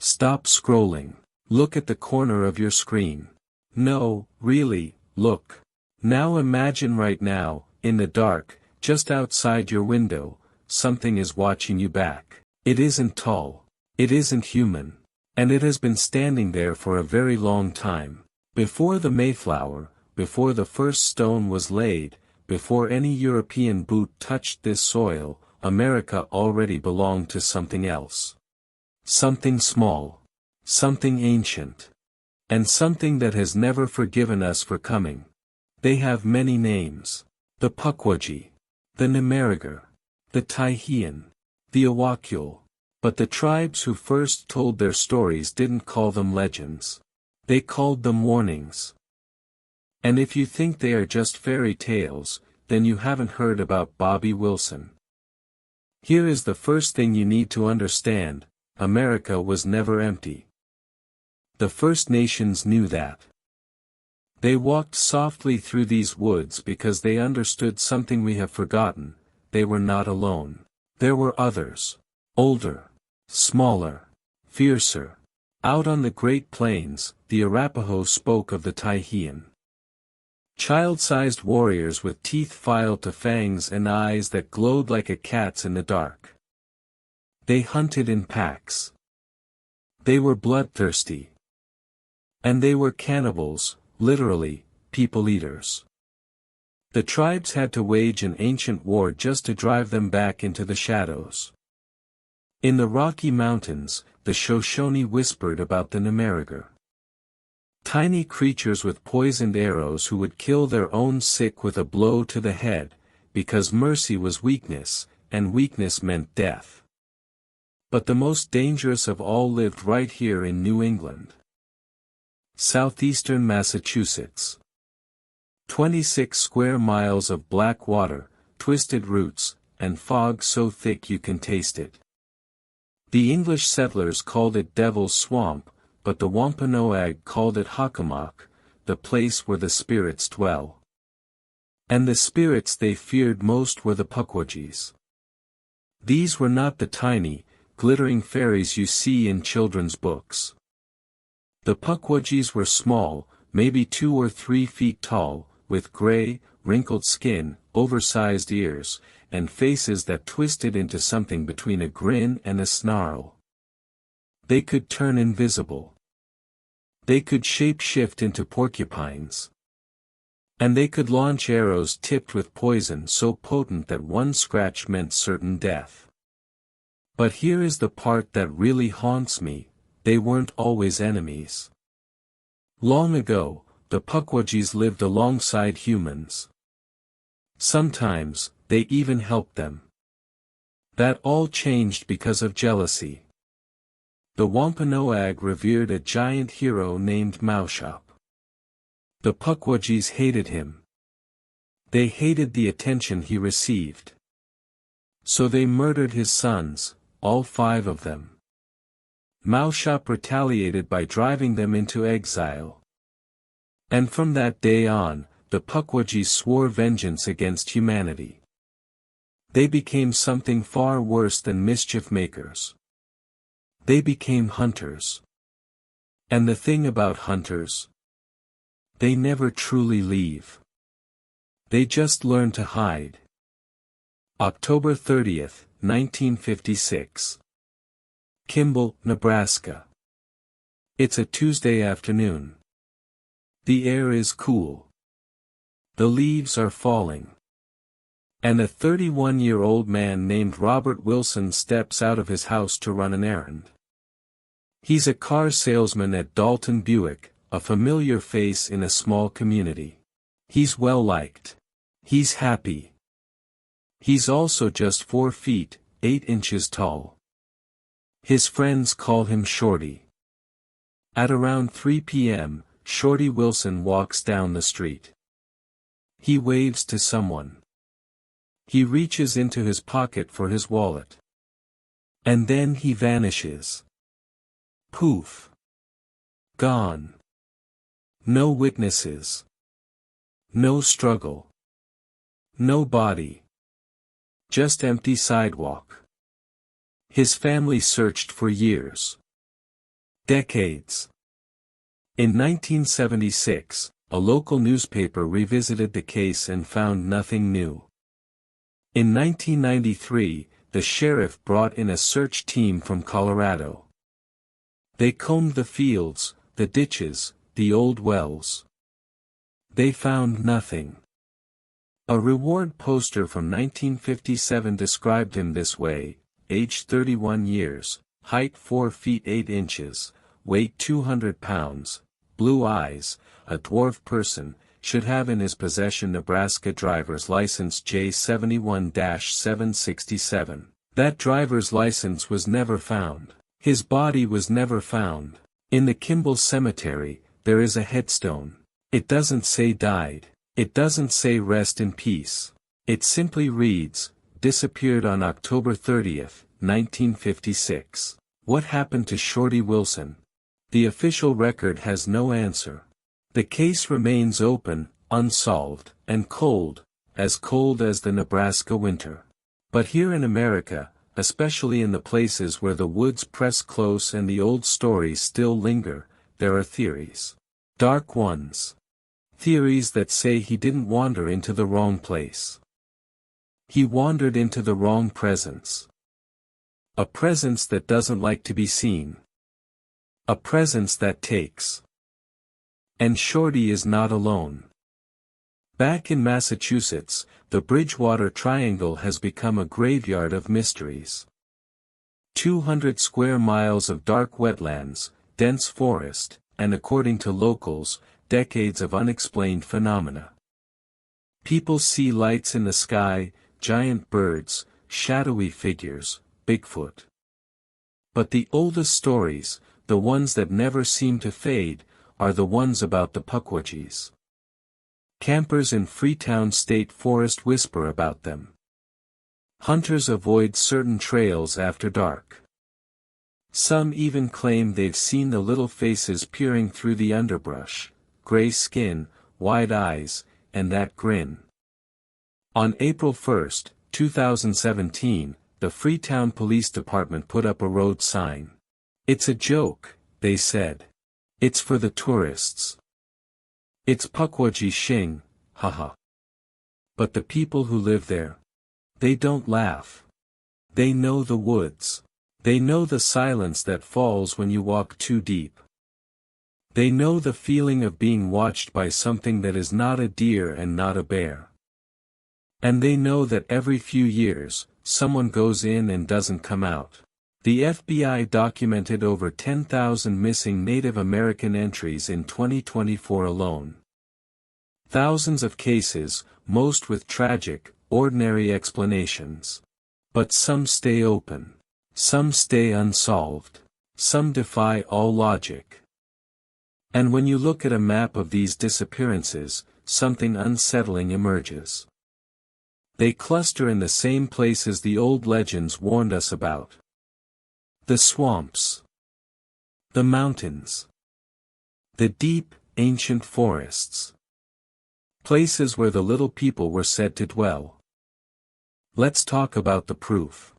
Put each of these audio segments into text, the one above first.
Stop scrolling. Look at the corner of your screen. No, really, look. Now imagine right now, in the dark, just outside your window, something is watching you back. It isn't tall. It isn't human. And it has been standing there for a very long time. Before the Mayflower, before the first stone was laid, before any European boot touched this soil, America already belonged to something else. Something small. Something ancient. And something that has never forgiven us for coming. They have many names. The Pukwudgie. The Nemerigar. The Tyhian. The Awakul. But the tribes who first told their stories didn't call them legends. They called them warnings. And if you think they are just fairy tales, then you haven't heard about Bobby Wilson. Here is the first thing you need to understand: America was never empty. The First Nations knew that. They walked softly through these woods because they understood something we have forgotten: they were not alone. There were others. Older. Smaller. Fiercer. Out on the Great Plains, the Arapaho spoke of the Tyhian. Child-sized warriors with teeth filed to fangs and eyes that glowed like a cat's in the dark. They hunted in packs. They were bloodthirsty. And they were cannibals, literally, people-eaters. The tribes had to wage an ancient war just to drive them back into the shadows. In the Rocky Mountains, the Shoshone whispered about the Nemerigar. Tiny creatures with poisoned arrows who would kill their own sick with a blow to the head, because mercy was weakness, and weakness meant death. But the most dangerous of all lived right here in New England. Southeastern Massachusetts. 26 square miles of black water, twisted roots, and fog so thick you can taste it. The English settlers called it Devil's Swamp, but the Wampanoag called it Hockomock, the place where the spirits dwell. And the spirits they feared most were the Pukwudgies. These were not the tiny, glittering fairies you see in children's books. The Pukwudgies were small, maybe 2 or 3 feet tall, with gray, wrinkled skin, oversized ears, and faces that twisted into something between a grin and a snarl. They could turn invisible. They could shape-shift into porcupines. And they could launch arrows tipped with poison so potent that one scratch meant certain death. But here is the part that really haunts me: they weren't always enemies. Long ago, the Pukwudgies lived alongside humans. Sometimes, they even helped them. That all changed because of jealousy. The Wampanoag revered a giant hero named Maushop. The Pukwudgies hated him. They hated the attention he received. So they murdered his sons, all 5 of them. Maushop retaliated by driving them into exile. And from that day on, the Pukwudgies swore vengeance against humanity. They became something far worse than mischief makers. They became hunters. And the thing about hunters: they never truly leave. They just learn to hide. October 30th, 1956. Kimball, Nebraska. It's a Tuesday afternoon. The air is cool. The leaves are falling. And a 31-year-old man named Robert Wilson steps out of his house to run an errand. He's a car salesman at Dalton Buick, a familiar face in a small community. He's well liked. He's happy. He's also just 4 feet, 8 inches tall. His friends call him Shorty. At around 3 p.m., Shorty Wilson walks down the street. He waves to someone. He reaches into his pocket for his wallet. And then he vanishes. Poof. Gone. No witnesses. No struggle. No body. Just empty sidewalk. His family searched for years. Decades. In 1976, a local newspaper revisited the case and found nothing new. In 1993, the sheriff brought in a search team from Colorado. They combed the fields, the ditches, the old wells. They found nothing. A reward poster from 1957 described him this way: age 31 years, height 4 feet 8 inches, weight 200 pounds, blue eyes, a dwarf person, should have in his possession Nebraska driver's license J71-767. That driver's license was never found. His body was never found. In the Kimball Cemetery, there is a headstone. It doesn't say died. It doesn't say rest in peace. It simply reads, disappeared on October 30th, 1956. What happened to Shorty Wilson? The official record has no answer. The case remains open, unsolved, and cold as the Nebraska winter. But here in America, especially in the places where the woods press close and the old stories still linger, there are theories. Dark ones. Theories that say he didn't wander into the wrong place. He wandered into the wrong presence. A presence that doesn't like to be seen. A presence that takes. And Shorty is not alone. Back in Massachusetts, the Bridgewater Triangle has become a graveyard of mysteries. 200 square miles of dark wetlands, dense forest, and according to locals, decades of unexplained phenomena. People see lights in the sky, giant birds, shadowy figures, Bigfoot. But the oldest stories, the ones that never seem to fade, are the ones about the Pukwudgies. Campers in Freetown State Forest whisper about them. Hunters avoid certain trails after dark. Some even claim they've seen the little faces peering through the underbrush, gray skin, wide eyes, and that grin. On April 1, 2017, the Freetown Police Department put up a road sign. It's a joke, they said. It's for the tourists. It's Pukwudgie Shing, haha. But the people who live there, they don't laugh. They know the woods. They know the silence that falls when you walk too deep. They know the feeling of being watched by something that is not a deer and not a bear. And they know that every few years, someone goes in and doesn't come out. The FBI documented over 10,000 missing Native American entries in 2024 alone. Thousands of cases, most with tragic, ordinary explanations. But some stay open. Some stay unsolved. Some defy all logic. And when you look at a map of these disappearances, something unsettling emerges. They cluster in the same places the old legends warned us about. The swamps. The mountains. The deep, ancient forests. Places where the little people were said to dwell. Let's talk about the proof.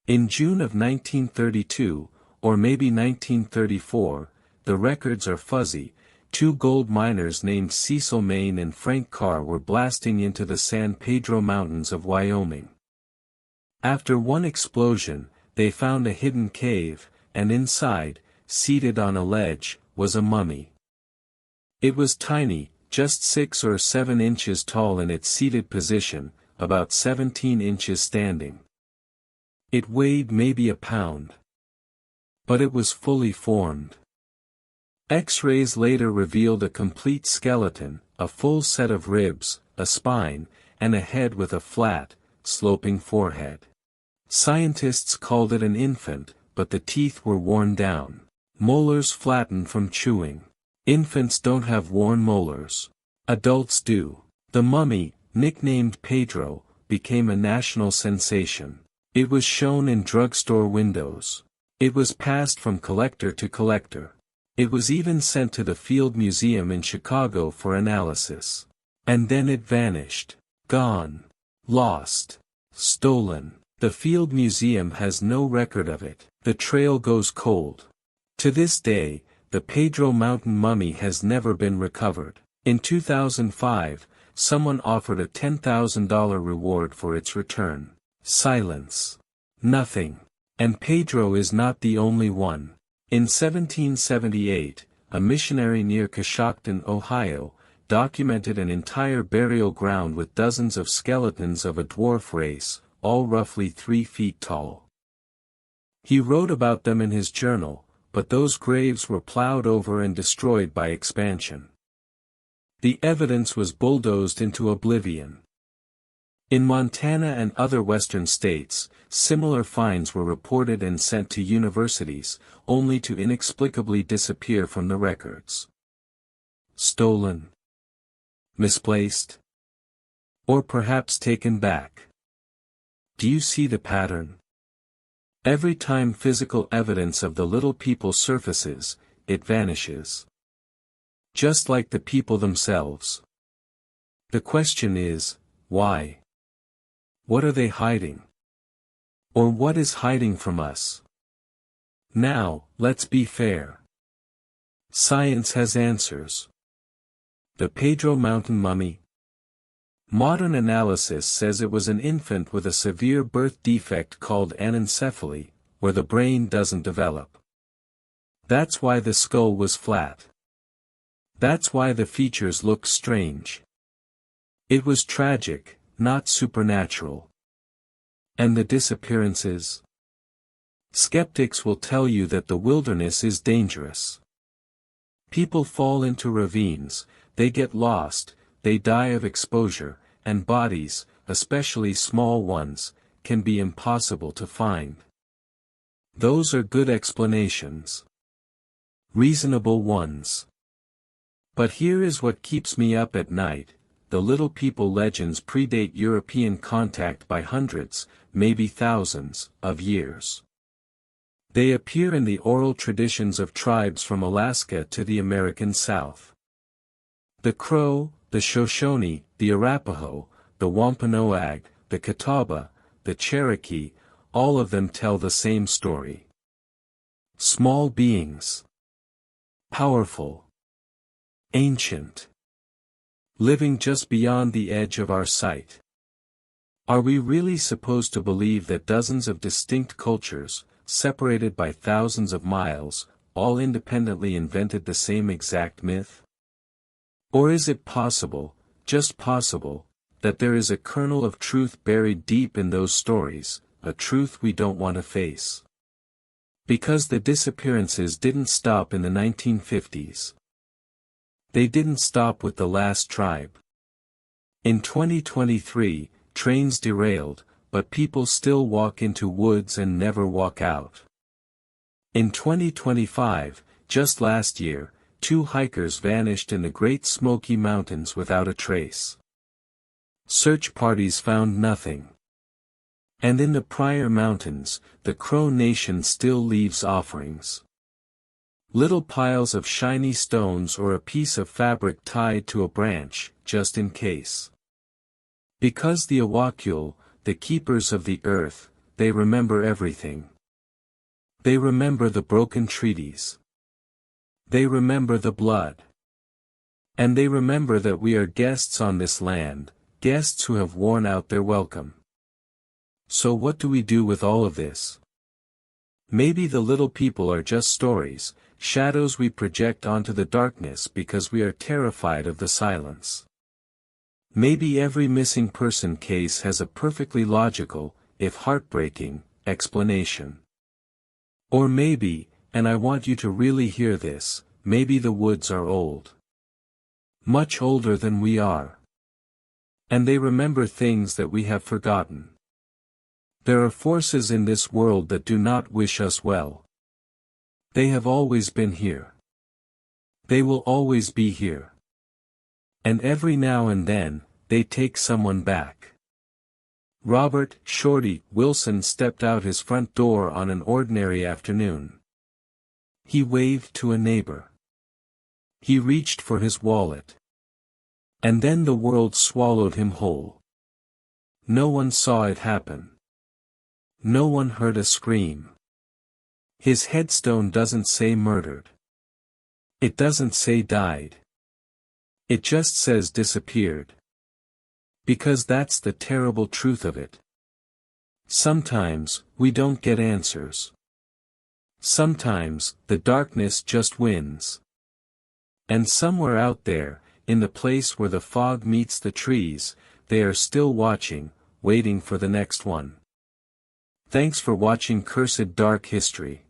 In June of 1932, or maybe 1934, the records are fuzzy, two gold miners named Cecil Main and Frank Carr were blasting into the San Pedro Mountains of Wyoming. After one explosion, they found a hidden cave, and inside, seated on a ledge, was a mummy. It was tiny, just 6 or 7 inches tall in its seated position, about 17 inches standing. It weighed maybe a pound. But it was fully formed. X-rays later revealed a complete skeleton, a full set of ribs, a spine, and a head with a flat, sloping forehead. Scientists called it an infant, but the teeth were worn down. Molars flattened from chewing. Infants don't have worn molars. Adults do. The mummy, nicknamed Pedro, became a national sensation. It was shown in drugstore windows. It was passed from collector to collector. It was even sent to the Field Museum in Chicago for analysis. And then it vanished. Gone. Lost. Stolen. The Field Museum has no record of it. The trail goes cold. To this day, the Pedro Mountain mummy has never been recovered. In 2005, someone offered a $10,000 reward for its return. Silence. Nothing. And Pedro is not the only one. In 1778, a missionary near Coshocton, Ohio, documented an entire burial ground with dozens of skeletons of a dwarf race, all roughly 3 feet tall. He wrote about them in his journal, but those graves were plowed over and destroyed by expansion. The evidence was bulldozed into oblivion. In Montana and other western states, similar finds were reported and sent to universities, only to inexplicably disappear from the records. Stolen? Misplaced? Or perhaps taken back? Do you see the pattern? Every time physical evidence of the little people surfaces, it vanishes. Just like the people themselves. The question is, why? What are they hiding? Or what is hiding from us? Now, let's be fair. Science has answers. The Pedro Mountain mummy? Modern analysis says it was an infant with a severe birth defect called anencephaly, where the brain doesn't develop. That's why the skull was flat. That's why the features look strange. It was tragic, not supernatural. And the disappearances? Skeptics will tell you that the wilderness is dangerous. People fall into ravines, they get lost, they die of exposure, and bodies, especially small ones, can be impossible to find. Those are good explanations. Reasonable ones. But here is what keeps me up at night. The little people legends predate European contact by hundreds, maybe thousands, of years. They appear in the oral traditions of tribes from Alaska to the American South. The Crow, the Shoshone, the Arapaho, the Wampanoag, the Catawba, the Cherokee, all of them tell the same story. Small beings. Powerful. Ancient. Living just beyond the edge of our sight. Are we really supposed to believe that dozens of distinct cultures, separated by thousands of miles, all independently invented the same exact myth? Or is it possible, just possible, that there is a kernel of truth buried deep in those stories, a truth we don't want to face? Because the disappearances didn't stop in the 1950s. They didn't stop with the last tribe. In 2023, trains derailed, but people still walk into woods and never walk out. In 2025, just last year, 2 hikers vanished in the Great Smoky Mountains without a trace. Search parties found nothing. And in the Pryor Mountains, the Crow Nation still leaves offerings. Little piles of shiny stones or a piece of fabric tied to a branch, just in case. Because the Awakul, the keepers of the earth, they remember everything. They remember the broken treaties. They remember the blood. And they remember that we are guests on this land, guests who have worn out their welcome. So what do we do with all of this? Maybe the little people are just stories, shadows we project onto the darkness because we are terrified of the silence. Maybe every missing person case has a perfectly logical, if heartbreaking, explanation. Or maybe, and I want you to really hear this, maybe the woods are old. Much older than we are. And they remember things that we have forgotten. There are forces in this world that do not wish us well. They have always been here. They will always be here. And every now and then, they take someone back. Robert "Shorty" Wilson stepped out his front door on an ordinary afternoon. He waved to a neighbor. He reached for his wallet. And then the world swallowed him whole. No one saw it happen. No one heard a scream. His headstone doesn't say murdered. It doesn't say died. It just says disappeared. Because that's the terrible truth of it. Sometimes, we don't get answers. Sometimes, the darkness just wins. And somewhere out there, in the place where the fog meets the trees, they are still watching, waiting for the next one. Thanks for watching Cursed Dark History.